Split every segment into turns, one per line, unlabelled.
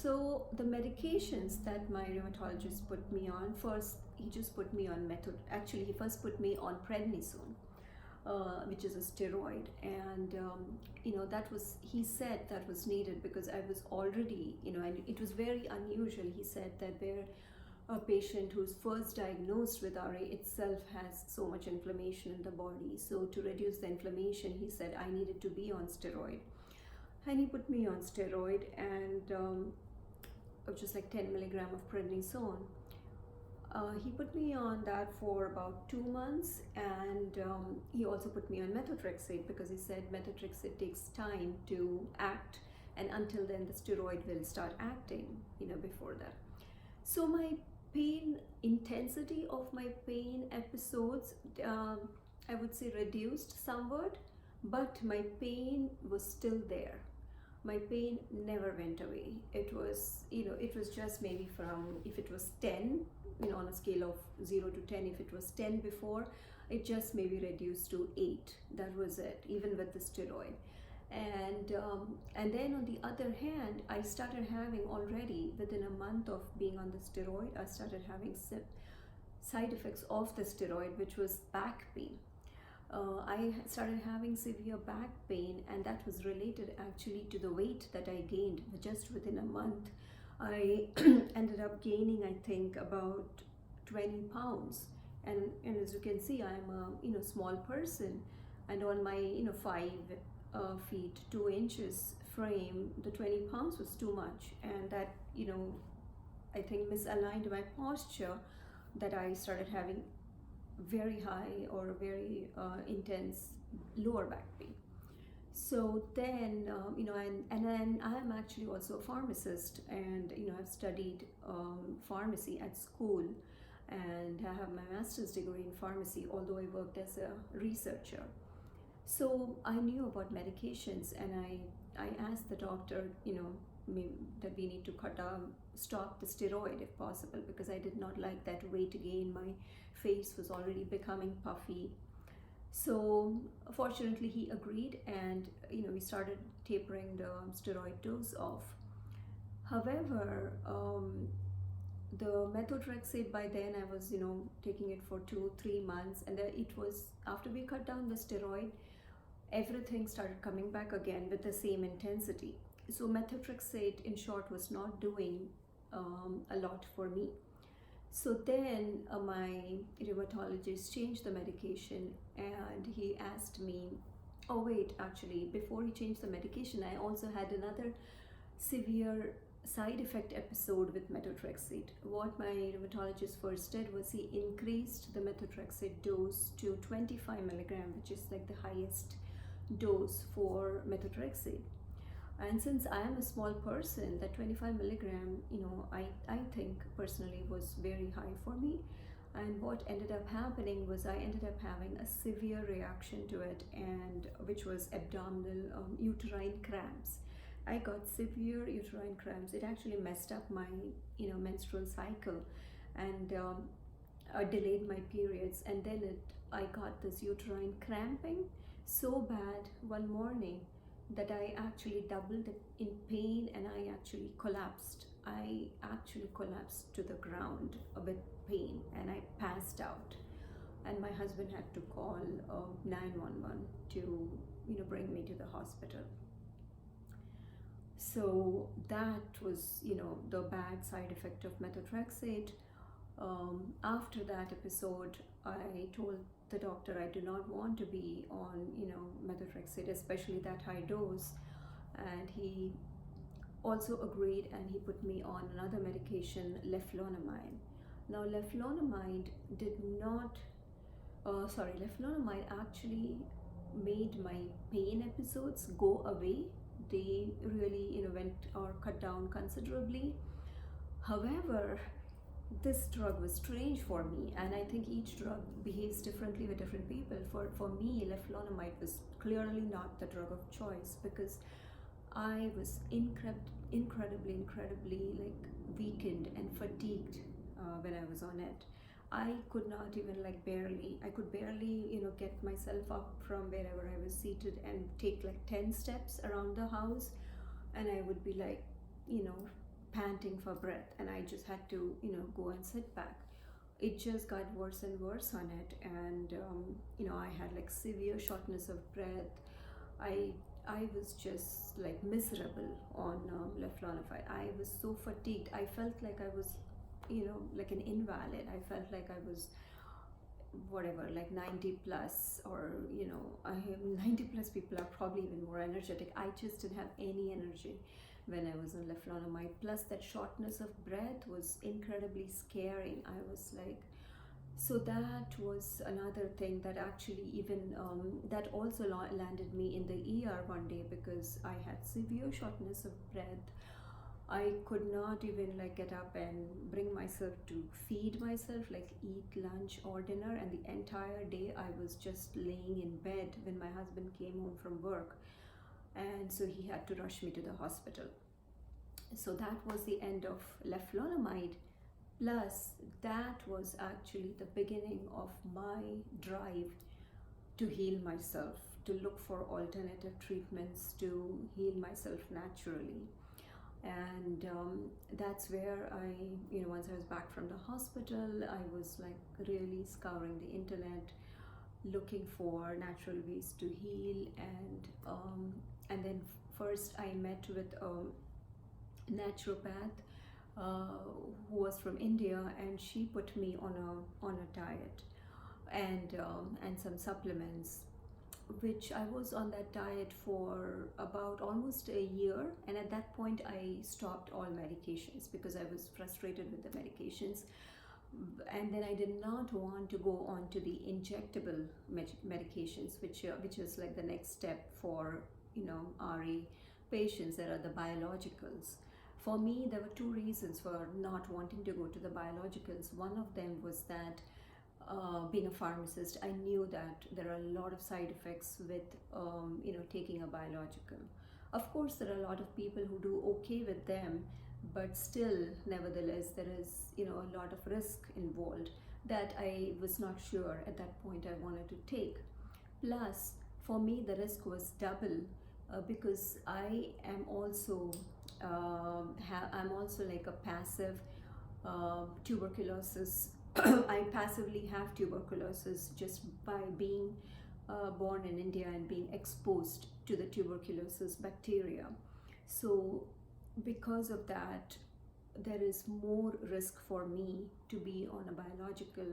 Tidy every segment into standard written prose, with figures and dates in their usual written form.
So the medications that my rheumatologist put me on, first he just put me on actually he first put me on prednisone, which is a steroid. And that was, he said that was needed because I was already, and it was very unusual. He said that where a patient who's first diagnosed with RA itself has so much inflammation in the body, so to reduce the inflammation, he said I needed to be on steroid. And he put me on steroid, and just like 10 milligram of prednisone. He put me on that for about 2 months, and he also put me on methotrexate because he said methotrexate takes time to act, and until then the steroid will start acting, before that. So my pain intensity of my pain episodes, I would say reduced somewhat, but my pain was still there. My pain never went away. It was, it was just maybe from, if it was 10, on a scale of 0 to 10, if it was 10 before, it just maybe reduced to 8. That was it, even with the steroid. And then on the other hand, I started having already within a month of being on the steroid, I started having side effects of the steroid, which was back pain. I started having severe back pain, and that was related actually to the weight that I gained just within a month. I ended up gaining, I think, about 20 pounds. And as you can see, I'm a small person, and on my 5 feet 2 inches frame, the 20 pounds was too much, and that I think misaligned my posture, that I started having very high or very intense lower back pain. So then and then I am actually also a pharmacist, and I've studied pharmacy at school, and I have my master's degree in pharmacy, although I worked as a researcher. So I knew about medications, and I asked the doctor, that we need to stop the steroid if possible, because I did not like that weight gain. My face was already becoming puffy. So fortunately he agreed, and we started tapering the steroid dose off. However, the methotrexate, by then I was taking it for 2-3 months, and then it was after we cut down the steroid, everything started coming back again with the same intensity. So methotrexate, in short, was not doing a lot for me. So then my rheumatologist changed the medication, and he asked me, oh wait, actually before he changed the medication, I also had another severe side effect episode with methotrexate. What my rheumatologist first did was he increased the methotrexate dose to 25 milligram, which is like the highest dose for methotrexate. And since I am a small person, that 25 milligram, I think personally was very high for me. And what ended up happening was I ended up having a severe reaction to it, and which was abdominal uterine cramps. I got severe uterine cramps. It actually messed up my menstrual cycle, and delayed my periods. And then I got this uterine cramping so bad one morning that I actually doubled in pain, and I actually collapsed. I actually collapsed to the ground with pain, and I passed out. And my husband had to call 911 to bring me to the hospital. So that was the bad side effect of methotrexate. After that episode, I told the doctor I do not want to be on methotrexate, especially that high dose, and he also agreed, and he put me on another medication, Lefflunomide. Now Lefflunomide Lefflunomide actually made my pain episodes go away. They really went or cut down considerably. However, this drug was strange for me, and I think each drug behaves differently with different people. For me, Lefflunomide was clearly not the drug of choice, because I was incredibly like weakened and fatigued when I was on it. I could not even I could barely get myself up from wherever I was seated and take like 10 steps around the house, and I would be like panting for breath, and I just had to, go and sit back. It just got worse and worse on it, and I had like severe shortness of breath. I was just like miserable on Lefflunomide. I was so fatigued. I felt like I was, like an invalid. I felt like I was whatever, like 90 plus, or I have 90 plus people are probably even more energetic. I just didn't have any energy when I was on Lefflunomide. Plus that shortness of breath was incredibly scary. I was like, so that was another thing that actually even that also landed me in the ER one day, because I had severe shortness of breath. I could not even like get up and bring myself to feed myself, like eat lunch or dinner, and the entire day I was just laying in bed when my husband came home from work, and so he had to rush me to the hospital. So that was the end of Lefflunomide. Plus, that was actually the beginning of my drive to heal myself, to look for alternative treatments to heal myself naturally. And that's where once I was back from the hospital, I was like really scouring the internet, looking for natural ways to heal. And then first I met with a naturopath who was from India, and she put me on a diet and some supplements, which I was on that diet for about almost a year. And at that point I stopped all medications because I was frustrated with the medications. And then I did not want to go on to the injectable medications, which is like the next step for RE patients. There are the biologicals. For me, there were two reasons for not wanting to go to the biologicals. One of them was that being a pharmacist, I knew that there are a lot of side effects with taking a biological. Of course, there are a lot of people who do okay with them, but still, nevertheless, there is a lot of risk involved that I was not sure at that point I wanted to take. Plus, for me, the risk was double because I am also I'm also like a passive tuberculosis. I passively have tuberculosis just by being born in India and being exposed to the tuberculosis bacteria. So because of that, there is more risk for me to be on a biological.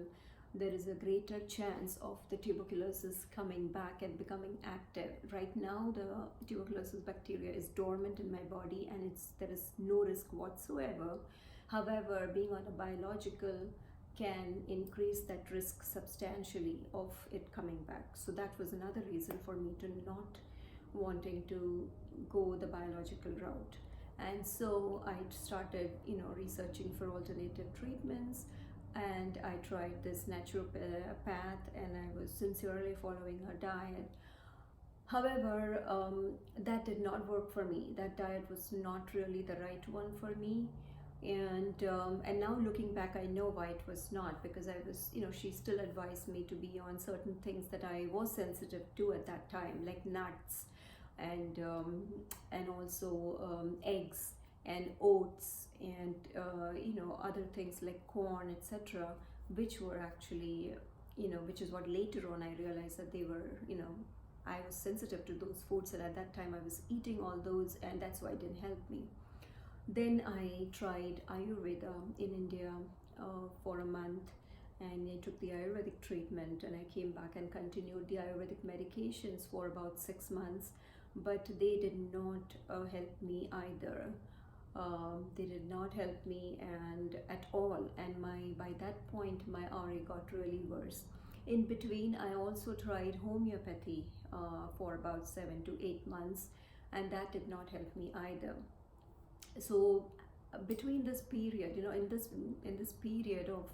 There is a greater chance of the tuberculosis coming back and becoming active. Right now, the tuberculosis bacteria is dormant in my body, and there is no risk whatsoever. However, being on a biological can increase that risk substantially of it coming back. So that was another reason for me to not wanting to go the biological route. And so I started researching for alternative treatments, and I tried this naturopath, and I was sincerely following her diet. However, that did not work for me. That diet was not really the right one for me. And now looking back, I know why it was not, because I was, she still advised me to be on certain things that I was sensitive to at that time, like nuts and also eggs and oats and other things like corn, etc., which were actually which is what later on I realized that they were I was sensitive to those foods, and at that time I was eating all those, and that's why it didn't help me. Then I tried Ayurveda in India for a month, and I took the Ayurvedic treatment, and I came back and continued the Ayurvedic medications for about 6 months, but they did not help me either. They did not help me and at all, and by that point my RA got really worse. In between, I also tried homeopathy for about 7 to 8 months, and that did not help me either. So between this period, in this period of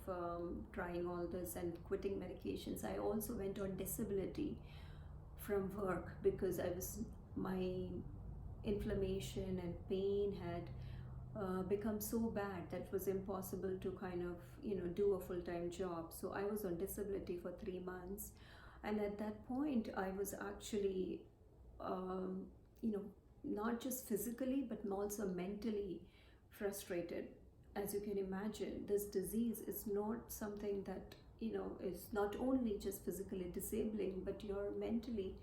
trying all this and quitting medications, I also went on disability from work because my inflammation and pain had become so bad that it was impossible to kind of do a full-time job. So I was on disability for 3 months, and at that point I was actually not just physically but also mentally frustrated. As you can imagine, this disease is not something that, is not only just physically disabling, but you're mentally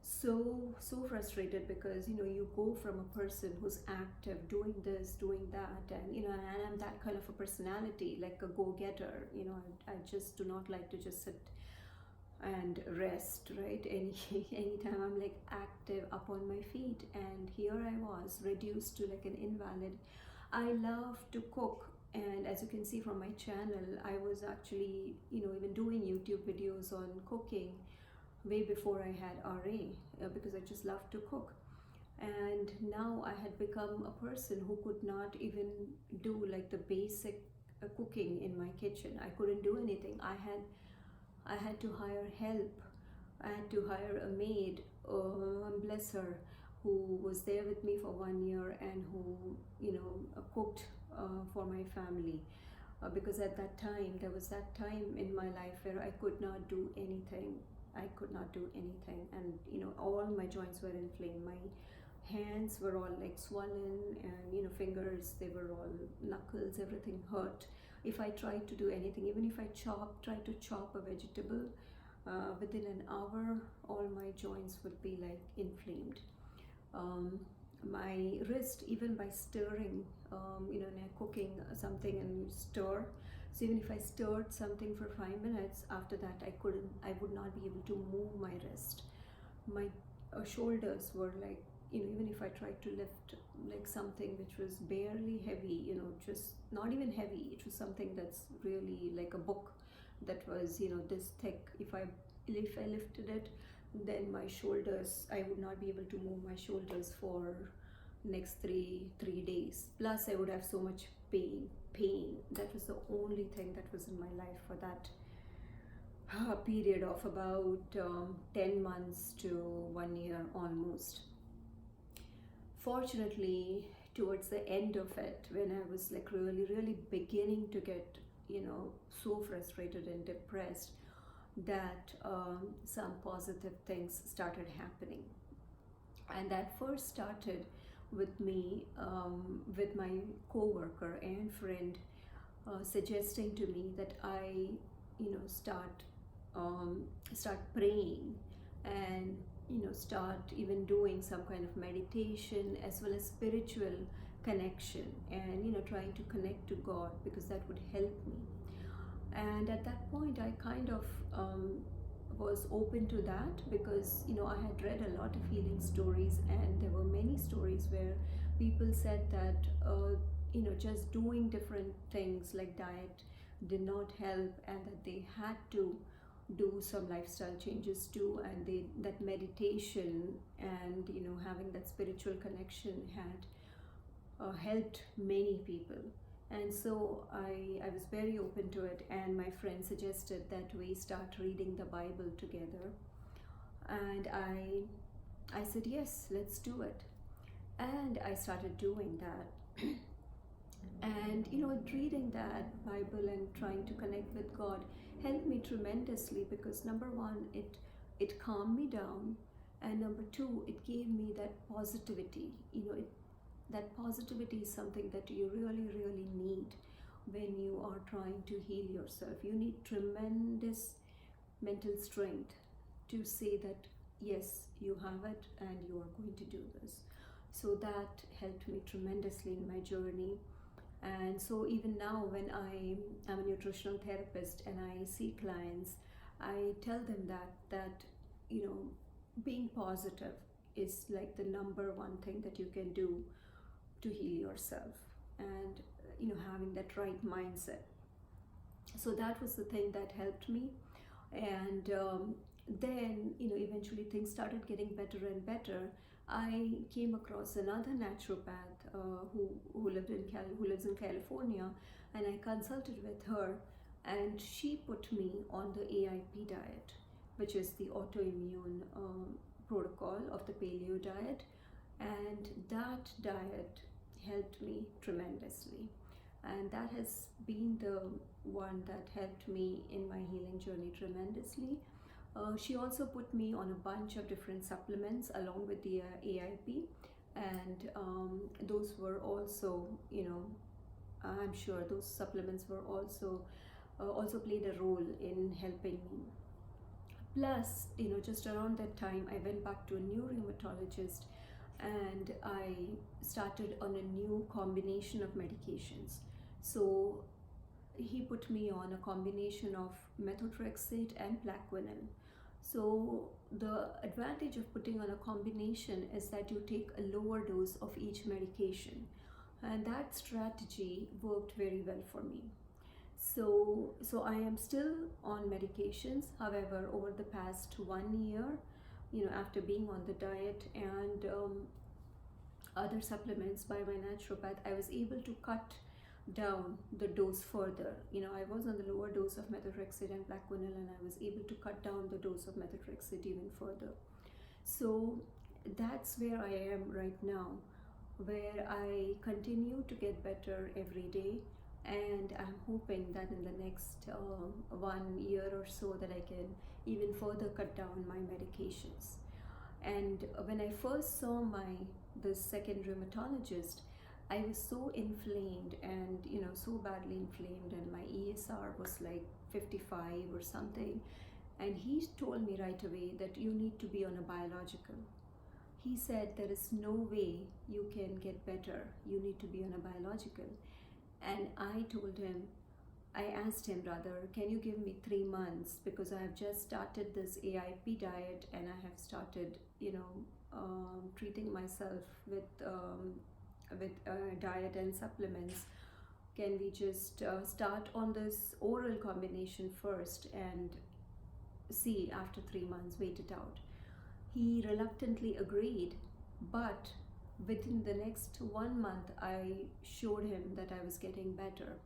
so frustrated, because you go from a person who's active, doing this, doing that, and I'm that kind of a personality, like a go-getter. I just do not like to just sit and rest, right? Anytime I'm like active, up on my feet, and here I was reduced to like an invalid. I love to cook, and as you can see from my channel, I was actually even doing YouTube videos on cooking way before I had RA, because I just love to cook. And now I had become a person who could not even do like the basic cooking in my kitchen. I couldn't do anything. I had to hire help. I had to hire a maid, bless her, who was there with me for 1 year, and who cooked for my family. Because at that time, there was that time in my life where I could not do anything. I could not do anything, and all my joints were inflamed. My hands were all like swollen, and fingers, they were all knuckles, everything hurt. If I tried to do anything, even if I tried to chop a vegetable, within an hour, all my joints would be like inflamed. My wrist, even by stirring, cooking something and you stir. So even if I stirred something for 5 minutes, after that I would not be able to move my wrist. My shoulders were like, even if I tried to lift like something which was barely heavy, just not even heavy, it was something that's really like a book that was, this thick. If I lifted it, then my shoulders, I would not be able to move my shoulders for next three days. Plus I would have so much pain. That was the only thing that was in my life for that period of about 10 months to 1 year almost. Fortunately, towards the end of it, when I was like really beginning to get so frustrated and depressed, that some positive things started happening. And that first started with me, with my co-worker and friend, suggesting to me that I start praying, and start even doing some kind of meditation, as well as spiritual connection, and trying to connect to God, because that would help me. And at that point I kind of was open to that, because I had read a lot of healing stories, and there were many stories where people said that just doing different things like diet did not help, and that they had to do some lifestyle changes too, and that meditation and having that spiritual connection had helped many people. And so I was very open to it, and my friend suggested that we start reading the Bible together. And I said, yes, let's do it. And I started doing that. And reading that Bible and trying to connect with God helped me tremendously, because number one, it calmed me down, and number two, it gave me that positivity. That positivity is something that you really need when you are trying to heal yourself. You need tremendous mental strength to say that yes, you have it and you are going to do this. So that helped me tremendously in my journey. And so even now, when I am a nutritional therapist and I see clients, I tell them that being positive is like the number one thing that you can do to heal yourself, and having that right mindset. So that was the thing that helped me. And then eventually things started getting better and better. I came across another naturopath who lives in California, and I consulted with her, and she put me on the AIP diet, which is the autoimmune protocol of the paleo diet. And that diet helped me tremendously, and that has been the one that helped me in my healing journey tremendously. She also put me on a bunch of different supplements along with the AIP, and those were also, I'm sure those supplements were also played a role in helping me. Plus, just around that time, I went back to a new rheumatologist, and I started on a new combination of medications. So he put me on a combination of methotrexate and plaquenil. So the advantage of putting on a combination is that you take a lower dose of each medication, and that strategy worked very well for me. So I am still on medications. However, over the past 1 year, after being on the diet and other supplements by my naturopath, I was able to cut down the dose further. I was on the lower dose of methotrexate and plaquenil, and I was able to cut down the dose of methotrexate even further. So that's where I am right now, where I continue to get better every day, and I'm hoping that in the next 1 year or so that I can even further cut down my medications. And when I first saw the second rheumatologist, I was so inflamed and so badly inflamed, and my ESR was like 55 or something, and he told me right away that you need to be on a biological. He said there is no way you can get better, you need to be on a biological. And I asked him rather, can you give me 3 months, because I have just started this AIP diet and I have started treating myself with diet and supplements. Can we just start on this oral combination first and see after 3 months, wait it out? He reluctantly agreed, but within the next 1 month, I showed him that I was getting better.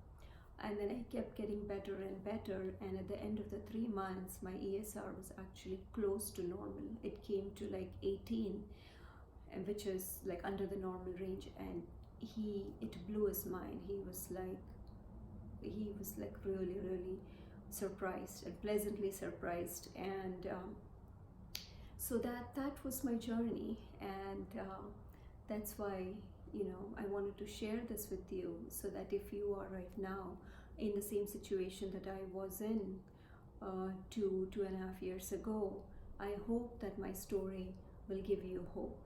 And then I kept getting better and better. And at the end of the 3 months, my ESR was actually close to normal. It came to like 18, which is like under the normal range. And it blew his mind. He was like really, really surprised and pleasantly surprised. And so that was my journey. And that's why I wanted to share this with you, so that if you are right now in the same situation that I was in 2.5 years ago, I hope that my story will give you hope.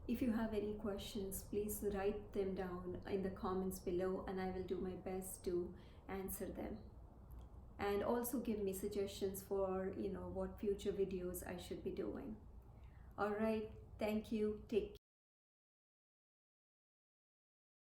If you have any questions, please write them down in the comments below, and I will do my best to answer them. And also give me suggestions for what future videos I should be doing. All right, thank you. Take care.